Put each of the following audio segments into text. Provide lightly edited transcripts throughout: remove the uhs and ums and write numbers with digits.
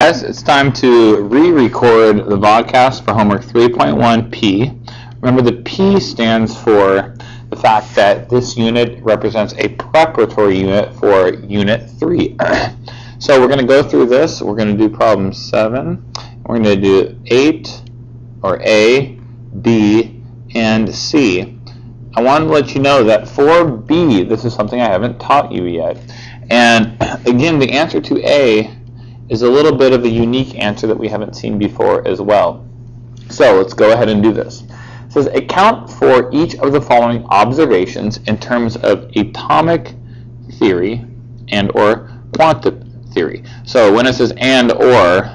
Guys, it's time to re-record the vodcast for homework 3.1P. Remember, the P stands for the fact that this unit represents a preparatory unit for Unit 3. So we're going to go through this. We're going to do problem 7. We're going to do 8, or A, B, and C. I wanted to let you know that for B, this is something I haven't taught you yet. And again, the answer to A is a little bit of a unique answer that we haven't seen before as well. So let's go ahead and do this. It says, account for each of the following observations in terms of atomic theory and or quantum theory. So when it says and or,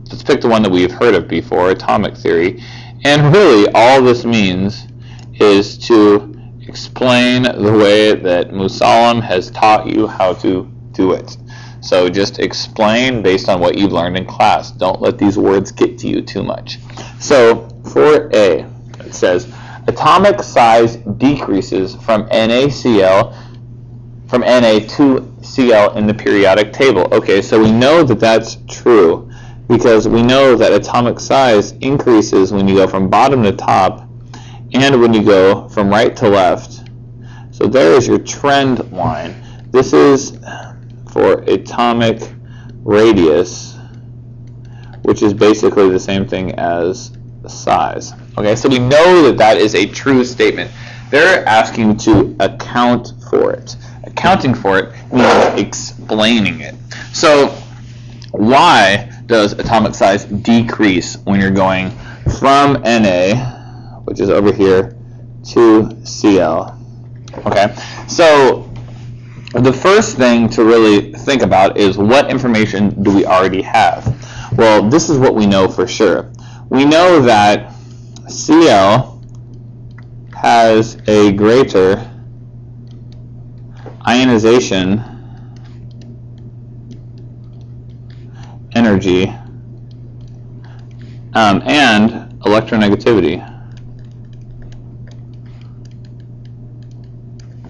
let's pick the one that we've heard of before, atomic theory. And really all this means is to explain the way that Musallam has taught you how to do it. So just explain based on what you learned in class. Don't let these words get to you too much. So for A, it says atomic size decreases from NaCl from Na to Cl in the periodic table. Okay, so we know that that's true because we know that atomic size increases when you go from bottom to top and when you go from right to left. So there is your trend line. This is for atomic radius, which is basically the same thing as size. Okay, so we know that that is a true statement. They're asking to account for it. Accounting for it means explaining it. So why does atomic size decrease when you're going from Na, which is over here, to Cl? Okay, so the first thing to really think about is what information do we already have? Well, this is what we know for sure. We know that Cl has a greater ionization energy and electronegativity.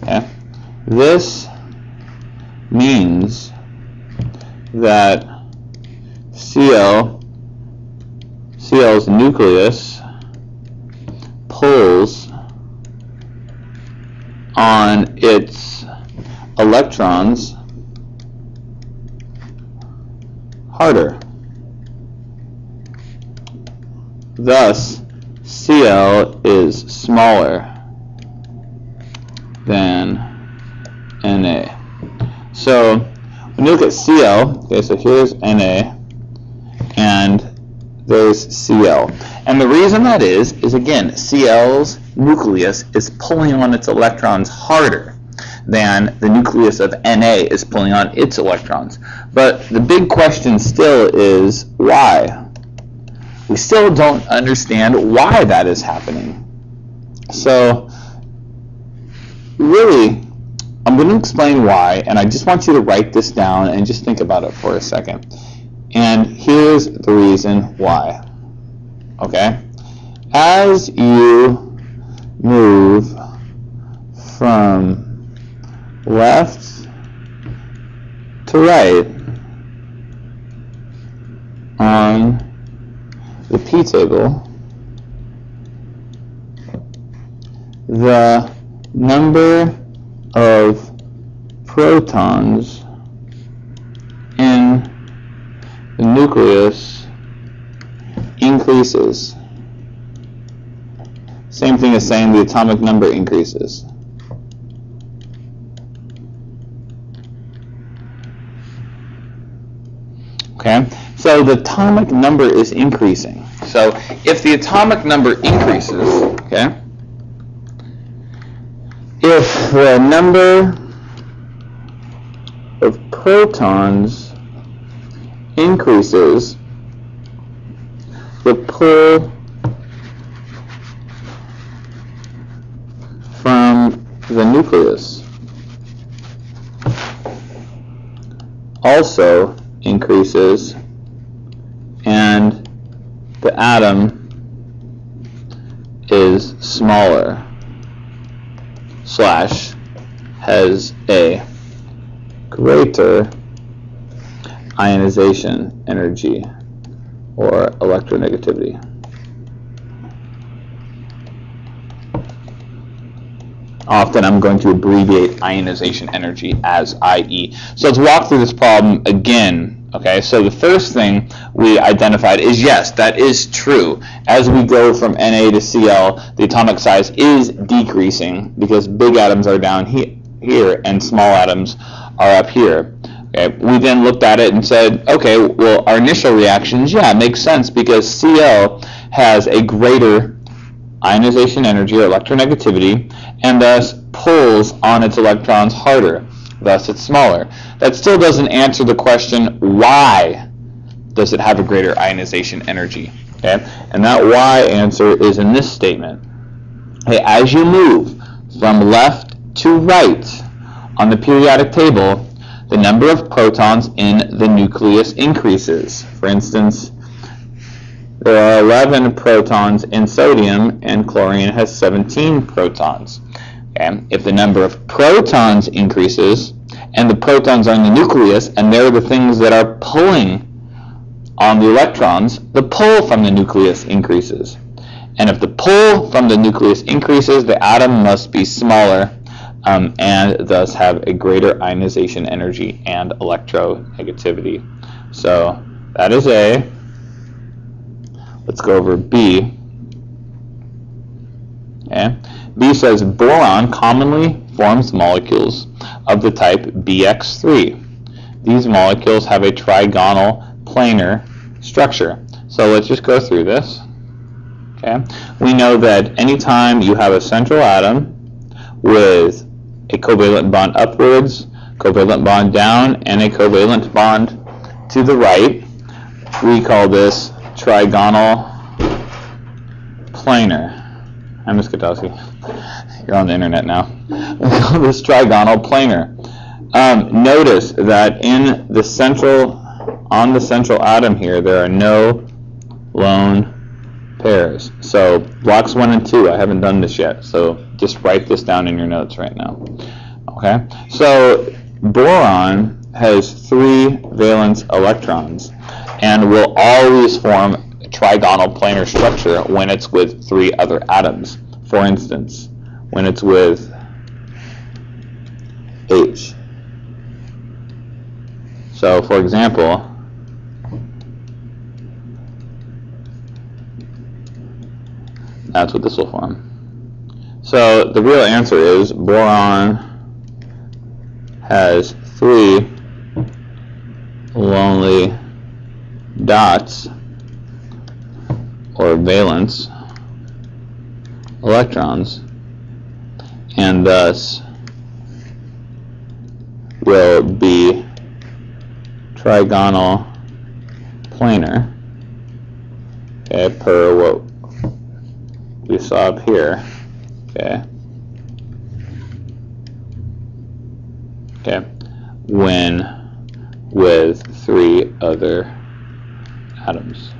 Okay. This means that Cl's nucleus pulls on its electrons harder. Thus, Cl is smaller than Na. So when you look at Cl, okay, so here's Na, and there's Cl. And the reason that is again, Cl's nucleus is pulling on its electrons harder than the nucleus of Na is pulling on its electrons. But the big question still is why? We still don't understand why that is happening. So really, I'm going to explain why, and I just want you to write this down and just think about it for a second. And here's the reason why. Okay? As you move from left to right on the P table, the number of protons in the nucleus increases. Same thing as saying the atomic number increases. Okay, so the atomic number is increasing. So if the atomic number increases, okay, if the number of protons increases, the pull from the nucleus also increases, and the atom is smaller / has a greater ionization energy or electronegativity. Often I'm going to abbreviate ionization energy as IE. So let's walk through this problem again. Okay, so the first thing we identified is, yes, that is true. As we go from Na to Cl, the atomic size is decreasing because big atoms are down here and small atoms are up here. Okay, we then looked at it and said, okay, well, our initial reactions, yeah, it makes sense because Cl has a greater ionization energy or electronegativity and thus pulls on its electrons harder. Thus it's smaller. That still doesn't answer the question, why does it have a greater ionization energy? Okay? And that why answer is in this statement. Hey, as you move from left to right on the periodic table, the number of protons in the nucleus increases. For instance, there are 11 protons in sodium and chlorine has 17 protons. Okay? If the number of protons increases, and the protons are in the nucleus, and they're the things that are pulling on the electrons, the pull from the nucleus increases. And if the pull from the nucleus increases, the atom must be smaller and thus have a greater ionization energy and electronegativity. So that is A. Let's go over B. Okay. B says boron commonly forms molecules of the type BX3. These molecules have a trigonal planar structure. So let's just go through this. Okay. We know that anytime you have a central atom with a covalent bond upwards, covalent bond down, and a covalent bond to the right, we call this trigonal planar. Hi, Ms. Katowski. You're on the internet now. We call this trigonal planar. Notice that on the central atom here, there are no lone pairs. So blocks 1 and 2, I haven't done this yet, so just write this down in your notes right now. Okay? So boron has 3 valence electrons and will always form a trigonal planar structure when it's with 3 other atoms. For instance, when it's with H. So, for example, that's what this will form. So, the real answer is boron has 3 lonely dots or valence electrons, and thus will be trigonal planar, okay, per what we saw up here, okay, when with 3 other atoms.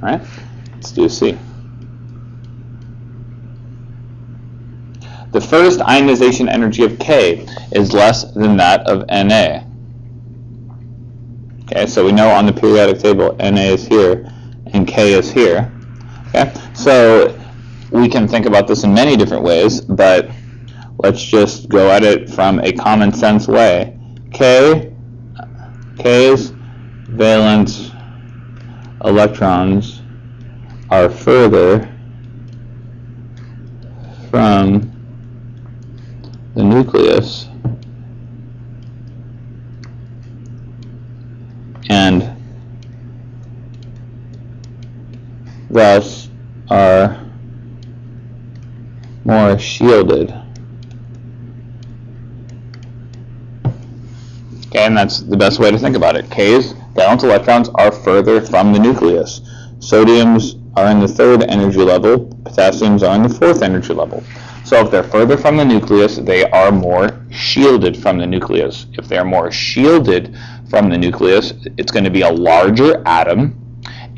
All right, let's do C. The first ionization energy of K is less than that of Na. Okay, so we know on the periodic table Na is here and K is here. Okay, so we can think about this in many different ways, but let's just go at it from a common sense way. K's valence electrons are further from the nucleus and thus are more shielded. Okay, and that's the best way to think about it. K's valence electrons are further from the nucleus. Sodiums are in the 3rd energy level, potassiums are in the 4th energy level. So if they're further from the nucleus, they are more shielded from the nucleus. If they're more shielded from the nucleus, it's going to be a larger atom,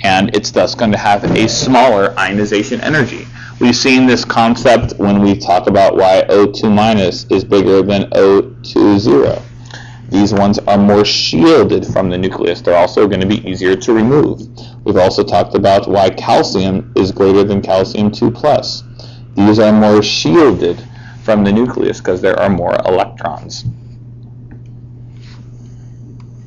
and it's thus going to have a smaller ionization energy. We've seen this concept when we talk about why O2- is bigger than O20. These ones are more shielded from the nucleus. They're also going to be easier to remove. We've also talked about why calcium is greater than calcium 2+. These are more shielded from the nucleus because there are more electrons.